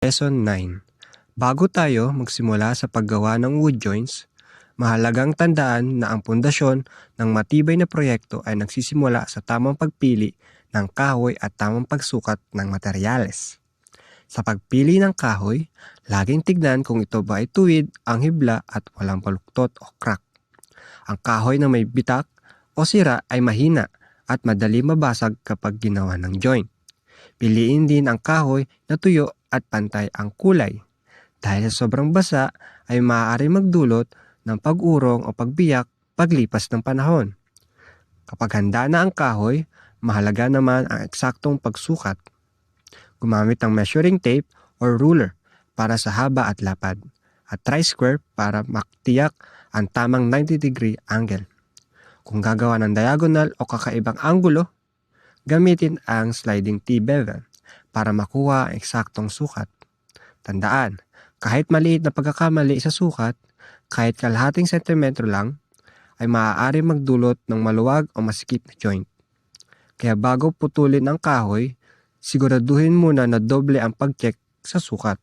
Lesson 9. Bago tayo magsimula sa paggawa ng wood joints, mahalagang tandaan na ang pundasyon ng matibay na proyekto ay nagsisimula sa tamang pagpili ng kahoy at tamang pagsukat ng materyales. Sa pagpili ng kahoy, laging tignan kung ito ba ay tuwid, ang hibla at walang baluktot o crack. Ang kahoy na may bitak o sira ay mahina at madali mabasag kapag ginawa ng joint. Piliin din ang kahoy na tuyo at pantay ang kulay. Dahil sa sobrang basa ay maaari magdulot ng pag-urong o pagbiyak paglipas ng panahon. Kapag handa na ang kahoy, mahalaga naman ang eksaktong pagsukat. Gumamit ng measuring tape or ruler para sa haba at lapad, at tri-square para maktiyak ang tamang 90-degree angle. Kung gagawa ng diagonal o kakaibang anggulo, gamitin ang sliding T-bevel para makuha ang eksaktong sukat. Tandaan, kahit maliit na pagkakamali sa sukat, kahit kalahating sentimetro lang, ay maaari magdulot ng maluwag o masikip na joint. Kaya bago putulin ang kahoy, siguraduhin muna na doble ang pag-check sa sukat.